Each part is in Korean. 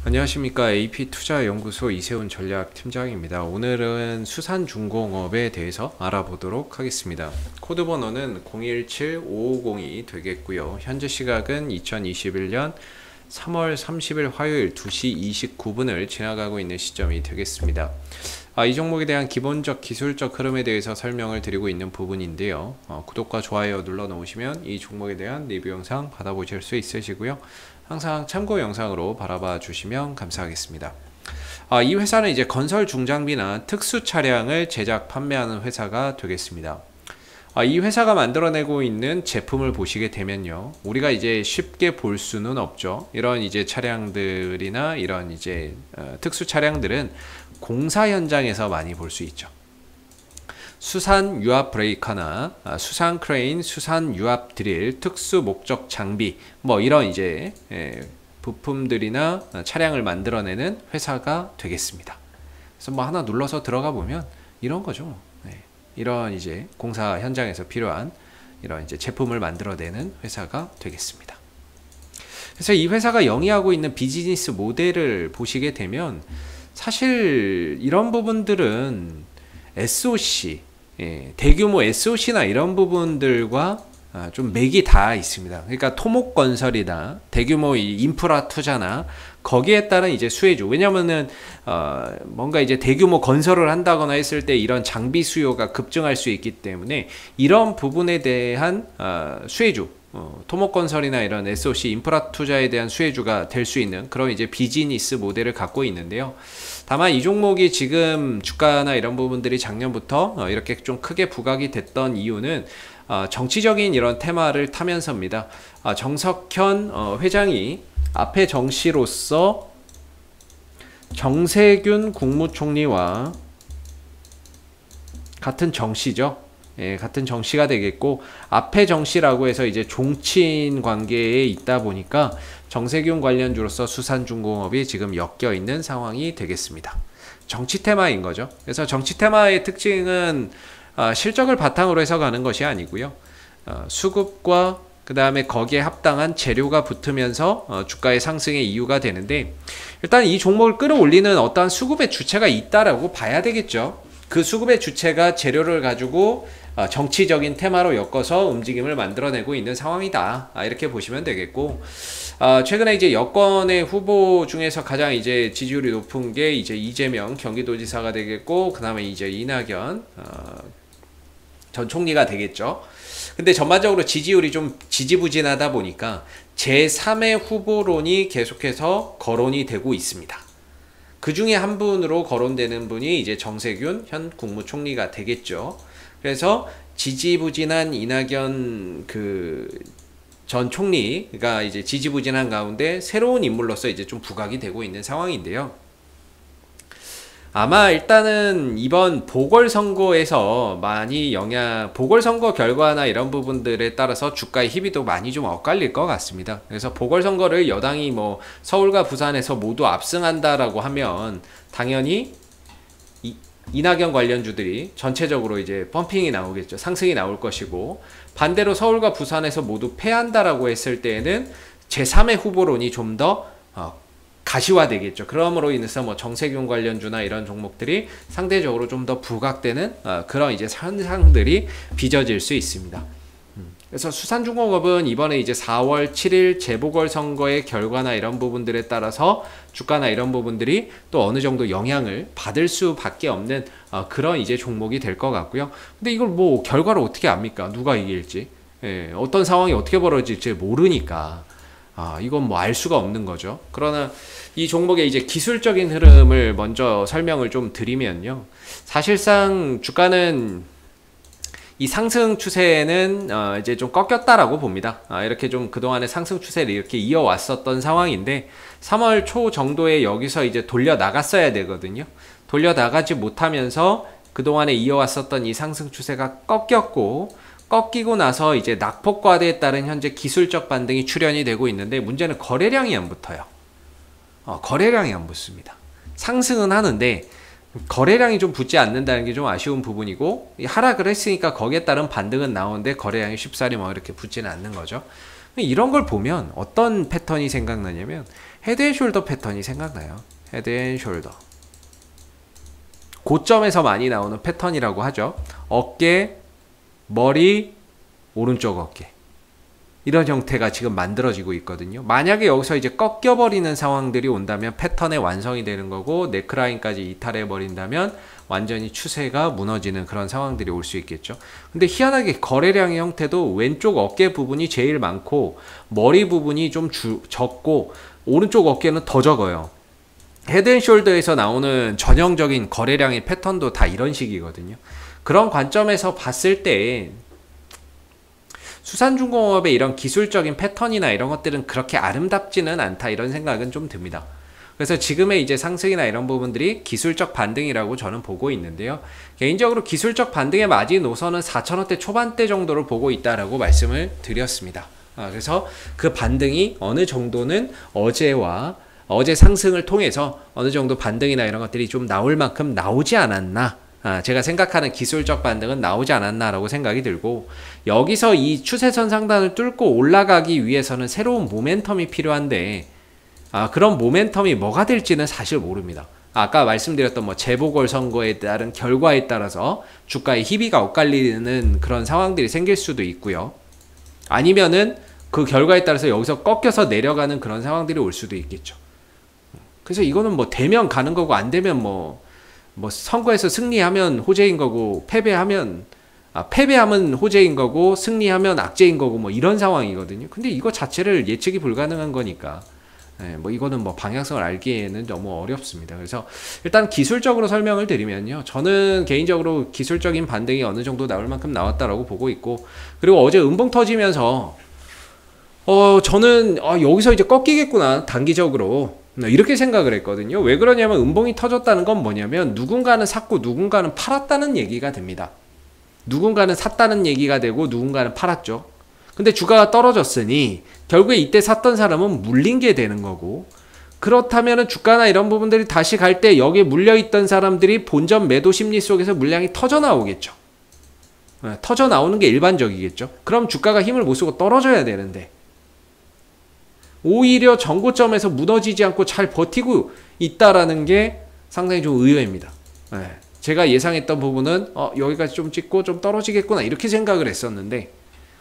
안녕하십니까. AP투자연구소 이세훈 전략팀장입니다. 오늘은 수산중공업에 대해서 알아보도록 하겠습니다. 코드 번호는 017550이 되겠고요. 현재 시각은 2021년 3월 30일 화요일 2시 29분을 지나가고 있는 시점이 되겠습니다. 이 종목에 대한 기본적 기술적 흐름에 대해서 설명을 드리고 있는 부분인데요. 구독과 좋아요 눌러 놓으시면 이 종목에 대한 리뷰 영상 받아보실 수 있으시고요. 항상 참고 영상으로 바라봐 주시면 감사하겠습니다. 이 회사는 이제 건설 중장비나 특수 차량을 제작 판매하는 회사가 되겠습니다. 이 회사가 만들어내고 있는 제품을 보시게 되면요, 우리가 이제 쉽게 볼 수는 없죠. 이런 이제 차량들이나 이런 이제 특수 차량들은 공사 현장에서 많이 볼 수 있죠. 수산 유압 브레이커나 수산 크레인, 수산 유압 드릴, 특수 목적 장비, 뭐 이런 이제 부품들이나 차량을 만들어내는 회사가 되겠습니다. 그래서 뭐 하나 눌러서 들어가 보면 이런 거죠. 이런 이제 공사 현장에서 필요한 이런 이제 제품을 만들어내는 회사가 되겠습니다. 그래서 이 회사가 영위하고 있는 비즈니스 모델을 보시게 되면 사실 이런 부분들은 SOC, 대규모 SOC나 이런 부분들과 좀 맥이 다 있습니다. 그러니까 토목건설이나 대규모 인프라 투자나 거기에 따른 이제 수혜주. 왜냐면은 뭔가 이제 대규모 건설을 한다거나 했을 때 이런 장비 수요가 급증할 수 있기 때문에 이런 부분에 대한 수혜주, 토목건설이나 이런 SOC 인프라 투자에 대한 수혜주가 될 수 있는 그런 이제 비즈니스 모델을 갖고 있는데요. 다만 이 종목이 지금 주가나 이런 부분들이 작년부터 이렇게 좀 크게 부각이 됐던 이유는 정치적인 이런 테마를 타면서입니다. 정석현 회장이 앞에 정씨로서 정세균 국무총리와 같은 정씨죠. 같은 정씨가 되겠고, 앞에 정씨라고 해서 이제 종친 관계에 있다 보니까 정세균 관련주로서 수산중공업이 지금 엮여 있는 상황이 되겠습니다. 정치 테마인 거죠. 그래서 정치 테마의 특징은 실적을 바탕으로 해서 가는 것이 아니고요. 수급과 그 다음에 거기에 합당한 재료가 붙으면서 주가의 상승의 이유가 되는데, 일단 이 종목을 끌어올리는 어떠한 수급의 주체가 있다라고 봐야 되겠죠. 그 수급의 주체가 재료를 가지고 정치적인 테마로 엮어서 움직임을 만들어내고 있는 상황이다. 이렇게 보시면 되겠고, 최근에 이제 여권의 후보 중에서 가장 이제 지지율이 높은 게 이제 이재명 경기도지사가 되겠고, 그 다음에 이제 이낙연 전 총리가 되겠죠. 근데 전반적으로 지지율이 좀 지지부진하다 보니까 제3의 후보론이 계속해서 거론이 되고 있습니다. 그 중에 한 분으로 거론되는 분이 이제 정세균 현 국무총리가 되겠죠. 그래서 지지부진한 이낙연 전 총리가 이제 지지부진한 가운데 새로운 인물로서 이제 좀 부각이 되고 있는 상황인데요. 아마 일단은 이번 보궐선거에서 많이 보궐선거 결과나 이런 부분들에 따라서 주가의 희비도 많이 좀 엇갈릴 것 같습니다. 그래서 보궐선거를 여당이 뭐 서울과 부산에서 모두 압승한다라고 하면 당연히 이낙연 관련주들이 전체적으로 이제 펌핑이 나오겠죠. 상승이 나올 것이고, 반대로 서울과 부산에서 모두 패한다라고 했을 때에는 제3의 후보론이 좀 더 가시화되겠죠. 그러므로 인해서 뭐 정세균 관련주나 이런 종목들이 상대적으로 좀 더 부각되는 그런 이제 현상들이 빚어질 수 있습니다. 그래서 수산중공업은 이번에 이제 4월 7일 재보궐선거의 결과나 이런 부분들에 따라서 주가나 이런 부분들이 또 어느 정도 영향을 받을 수밖에 없는 그런 이제 종목이 될 것 같고요. 근데 이걸 뭐 결과를 어떻게 압니까? 누가 이길지, 어떤 상황이 어떻게 벌어질지 모르니까 이건 뭐 알 수가 없는 거죠. 그러나 이 종목의 이제 기술적인 흐름을 먼저 설명을 좀 드리면요, 사실상 주가는 이 상승 추세는 이제 좀 꺾였다라고 봅니다. 이렇게 좀 그동안의 상승 추세를 이렇게 이어왔었던 상황인데 3월 초 정도에 여기서 이제 돌려 나갔어야 되거든요. 돌려 나가지 못하면서 그동안에 이어왔었던 이 상승 추세가 꺾이고 나서 이제 낙폭과대에 따른 현재 기술적 반등이 출현이 되고 있는데, 문제는 거래량이 안 붙어요. 거래량이 안 붙습니다. 상승은 하는데 거래량이 좀 붙지 않는다는 게 좀 아쉬운 부분이고, 하락을 했으니까 거기에 따른 반등은 나오는데 거래량이 쉽사리 뭐 이렇게 붙지는 않는 거죠. 이런 걸 보면 어떤 패턴이 생각나냐면, 헤드앤숄더 패턴이 생각나요. 헤드앤숄더 고점에서 많이 나오는 패턴이라고 하죠. 어깨, 머리, 오른쪽 어깨 이런 형태가 지금 만들어지고 있거든요. 만약에 여기서 이제 꺾여버리는 상황들이 온다면 패턴의 완성이 되는 거고, 네크라인까지 이탈해버린다면 완전히 추세가 무너지는 그런 상황들이 올 수 있겠죠. 근데 희한하게 거래량의 형태도 왼쪽 어깨 부분이 제일 많고 머리 부분이 좀 적고 오른쪽 어깨는 더 적어요. 헤드앤숄더에서 나오는 전형적인 거래량의 패턴도 다 이런 식이거든요. 그런 관점에서 봤을 때 수산중공업의 이런 기술적인 패턴이나 이런 것들은 그렇게 아름답지는 않다, 이런 생각은 좀 듭니다. 그래서 지금의 이제 상승이나 이런 부분들이 기술적 반등이라고 저는 보고 있는데요. 개인적으로 기술적 반등의 마지노선은 4,000원대 초반대 정도를 보고 있다라고 말씀을 드렸습니다. 그래서 그 반등이 어느 정도는 어제 상승을 통해서 어느 정도 반등이나 이런 것들이 좀 나올 만큼 나오지 않았나, 제가 생각하는 기술적 반등은 나오지 않았나라고 생각이 들고, 여기서 이 추세선 상단을 뚫고 올라가기 위해서는 새로운 모멘텀이 필요한데, 그런 모멘텀이 뭐가 될지는 사실 모릅니다. 아까 말씀드렸던 뭐 재보궐선거에 따른 결과에 따라서 주가의 희비가 엇갈리는 그런 상황들이 생길 수도 있고요. 아니면은 그 결과에 따라서 여기서 꺾여서 내려가는 그런 상황들이 올 수도 있겠죠. 그래서 이거는 뭐 되면 가는 거고, 안 되면 뭐 선거에서 승리하면 호재인 거고, 패배하면 호재인 거고, 승리하면 악재인 거고, 뭐 이런 상황이거든요. 근데 이거 자체를 예측이 불가능한 거니까, 뭐 이거는 뭐 방향성을 알기에는 너무 어렵습니다. 그래서 일단 기술적으로 설명을 드리면요, 저는 개인적으로 기술적인 반등이 어느 정도 나올 만큼 나왔다라고 보고 있고, 그리고 어제 음봉 터지면서 저는 여기서 이제 꺾이겠구나, 단기적으로, 이렇게 생각을 했거든요. 왜 그러냐면 음봉이 터졌다는 건 뭐냐면 누군가는 샀고 누군가는 팔았다는 얘기가 됩니다. 누군가는 샀다는 얘기가 되고 누군가는 팔았죠. 근데 주가가 떨어졌으니 결국에 이때 샀던 사람은 물린 게 되는 거고, 그렇다면 주가나 이런 부분들이 다시 갈 때 여기에 물려있던 사람들이 본전 매도 심리 속에서 물량이 터져 나오겠죠. 터져 나오는 게 일반적이겠죠. 그럼 주가가 힘을 못 쓰고 떨어져야 되는데, 오히려 전고점에서 무너지지 않고 잘 버티고 있다라는 게 상당히 좀 의외입니다. 제가 예상했던 부분은 여기까지 좀 찍고 좀 떨어지겠구나, 이렇게 생각을 했었는데,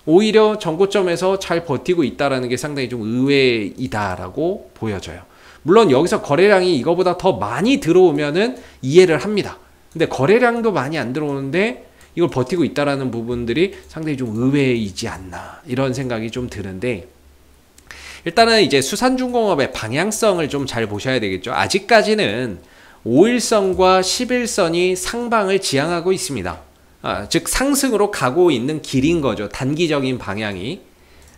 오히려 전고점에서 잘 버티고 있다라는 게 상당히 좀 의외이다라고 보여져요. 물론 여기서 거래량이 이거보다 더 많이 들어오면은 이해를 합니다. 근데 거래량도 많이 안 들어오는데 이걸 버티고 있다라는 부분들이 상당히 좀 의외이지 않나, 이런 생각이 좀 드는데, 일단은 이제 수산중공업의 방향성을 좀 잘 보셔야 되겠죠. 아직까지는 5일선과 11선이 상방을 지향하고 있습니다. 즉 상승으로 가고 있는 길인 거죠. 단기적인 방향이.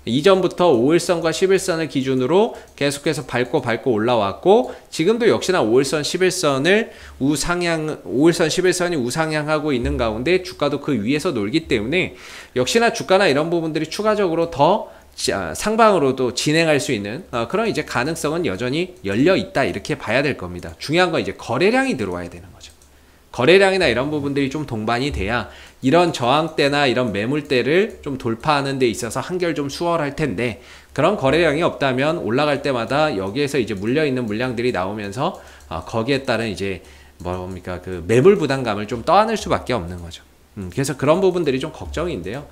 이전부터 5일선과 11선을 기준으로 계속해서 밟고 올라왔고, 지금도 역시나 5일선, 11선을 5일선, 11선이 우상향하고 있는 가운데 주가도 그 위에서 놀기 때문에 역시나 주가나 이런 부분들이 추가적으로 더 상방으로도 진행할 수 있는 그런 이제 가능성은 여전히 열려 있다, 이렇게 봐야 될 겁니다. 중요한 건 이제 거래량이 들어와야 되는 거죠. 거래량이나 이런 부분들이 좀 동반이 돼야 이런 저항대나 이런 매물대를 좀 돌파하는 데 있어서 한결 좀 수월할 텐데, 그런 거래량이 없다면 올라갈 때마다 여기에서 이제 물려 있는 물량들이 나오면서 거기에 따른 이제 뭡니까 그 매물 부담감을 좀 떠안을 수밖에 없는 거죠. 그래서 그런 부분들이 좀 걱정인데요.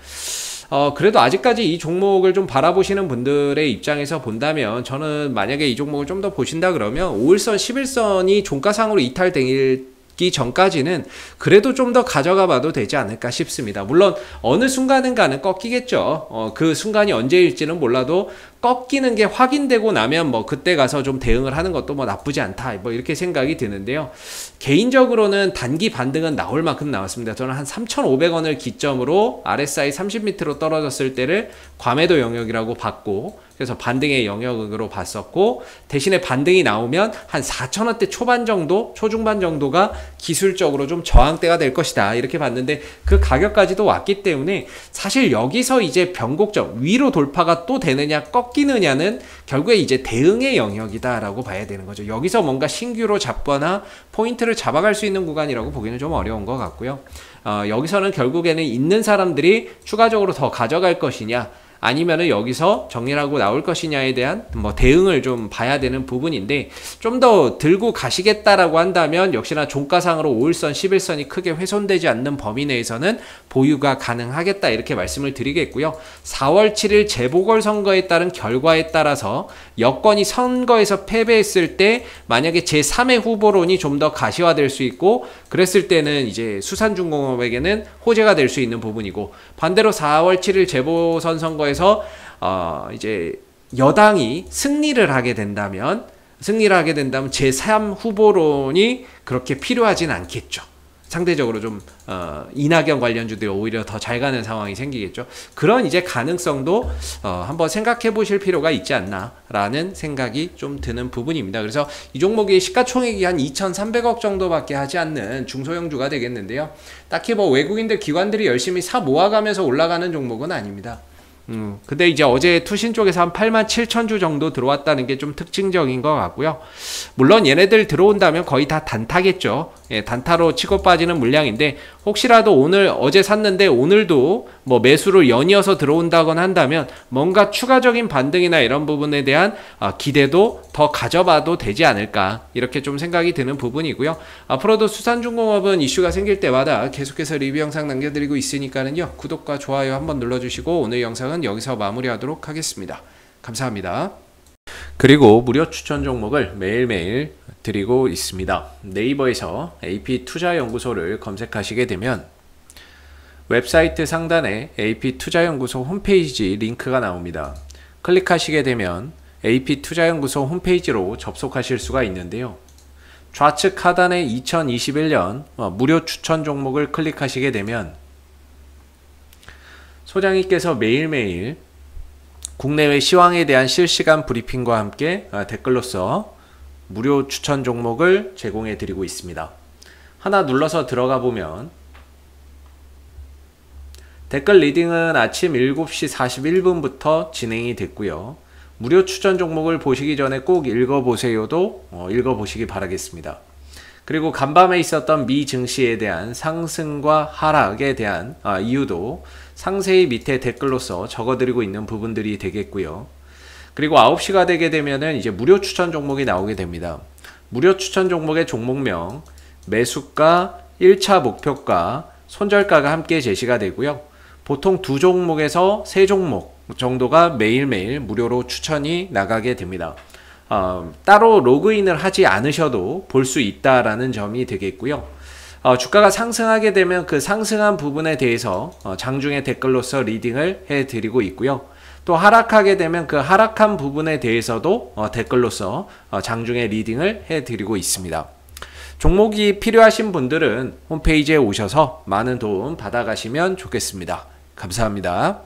그래도 아직까지 이 종목을 좀 바라보시는 분들의 입장에서 본다면, 저는 만약에 이 종목을 좀 더 보신다 그러면 5일선, 11선이 종가상으로 이탈되기 전까지는 그래도 좀 더 가져가 봐도 되지 않을까 싶습니다. 물론 어느 순간은가는 꺾이겠죠. 그 순간이 언제일지는 몰라도 꺾이는 게 확인되고 나면 뭐 그때 가서 좀 대응을 하는 것도 뭐 나쁘지 않다, 뭐 이렇게 생각이 드는데요. 개인적으로는 단기 반등은 나올 만큼 나왔습니다. 저는 한 3,500원을 기점으로 RSI 30m로 떨어졌을 때를 과매도 영역이라고 봤고, 그래서 반등의 영역으로 봤었고, 대신에 반등이 나오면 한 4,000원대 초반 정도, 초중반 정도가 기술적으로 좀 저항대가 될 것이다, 이렇게 봤는데 그 가격까지도 왔기 때문에 사실 여기서 이제 변곡점, 위로 돌파가 또 되느냐 꺾이느냐는 결국에 이제 대응의 영역이다라고 봐야 되는 거죠. 여기서 뭔가 신규로 잡거나 포인트를 잡아갈 수 있는 구간이라고 보기는 좀 어려운 것 같고요. 여기서는 결국에는 있는 사람들이 추가적으로 더 가져갈 것이냐, 아니면은 여기서 정리하고 나올 것이냐에 대한 뭐 대응을 좀 봐야 되는 부분인데, 좀 더 들고 가시겠다라고 한다면 역시나 종가상으로 5일선, 11선이 크게 훼손되지 않는 범위 내에서는 보유가 가능하겠다, 이렇게 말씀을 드리겠고요. 4월 7일 재보궐선거에 따른 결과에 따라서 여권이 선거에서 패배했을 때 만약에 제3의 후보론이 좀 더 가시화될 수 있고, 그랬을 때는 이제 수산중공업에게는 호재가 될 수 있는 부분이고, 반대로 4월 7일 재보선 선거에서 이제 여당이 승리를 하게 된다면 제3 후보론이 그렇게 필요하진 않겠죠. 상대적으로 좀 이낙연 관련주들이 오히려 더 잘 가는 상황이 생기겠죠. 그런 이제 가능성도 한번 생각해 보실 필요가 있지 않나라는 생각이 좀 드는 부분입니다. 그래서 이 종목이 시가총액이 한 2,300억 정도밖에 하지 않는 중소형주가 되겠는데요. 딱히 뭐 외국인들 기관들이 열심히 사 모아가면서 올라가는 종목은 아닙니다. 근데 이제 어제 투신 쪽에서 한 87,000주 정도 들어왔다는 게 좀 특징적인 것 같고요. 물론 얘네들 들어온다면 거의 다 단타겠죠. 예, 단타로 치고 빠지는 물량인데, 혹시라도 어제 샀는데 오늘도 뭐 매수를 연이어서 들어온다거나 한다면 뭔가 추가적인 반등이나 이런 부분에 대한 기대도 더 가져봐도 되지 않을까, 이렇게 좀 생각이 드는 부분이고요. 앞으로도 수산중공업은 이슈가 생길 때마다 계속해서 리뷰 영상 남겨드리고 있으니까는요, 구독과 좋아요 한번 눌러주시고 오늘 영상은 여기서 마무리하도록 하겠습니다. 감사합니다. 그리고 무료 추천 종목을 매일매일 드리고 있습니다. 네이버에서 AP투자연구소를 검색하시게 되면 웹사이트 상단에 AP투자연구소 홈페이지 링크가 나옵니다. 클릭하시게 되면 AP투자연구소 홈페이지로 접속하실 수가 있는데요. 좌측 하단에 2021년 무료 추천 종목을 클릭하시게 되면 소장님께서 매일매일 국내외 시황에 대한 실시간 브리핑과 함께 댓글로서 무료 추천 종목을 제공해 드리고 있습니다. 하나 눌러서 들어가 보면 댓글 리딩은 아침 7시 41분부터 진행이 됐고요. 무료 추천 종목을 보시기 전에 꼭 읽어보세요도 읽어보시기 바라겠습니다. 그리고 간밤에 있었던 미 증시에 대한 상승과 하락에 대한 이유도 상세히 밑에 댓글로서 적어드리고 있는 부분들이 되겠고요. 그리고 9시가 되게 되면은 이제 무료 추천 종목이 나오게 됩니다. 무료 추천 종목의 종목명, 매수가, 1차 목표가, 손절가가 함께 제시가 되고요. 보통 2종목에서 3종목 정도가 매일매일 무료로 추천이 나가게 됩니다. 따로 로그인을 하지 않으셔도 볼 수 있다라는 점이 되겠고요. 주가가 상승하게 되면 그 상승한 부분에 대해서 장중에 댓글로서 리딩을 해드리고 있고요. 또 하락하게 되면 그 하락한 부분에 대해서도 댓글로서 장중에 리딩을 해드리고 있습니다. 종목이 필요하신 분들은 홈페이지에 오셔서 많은 도움 받아가시면 좋겠습니다. 감사합니다.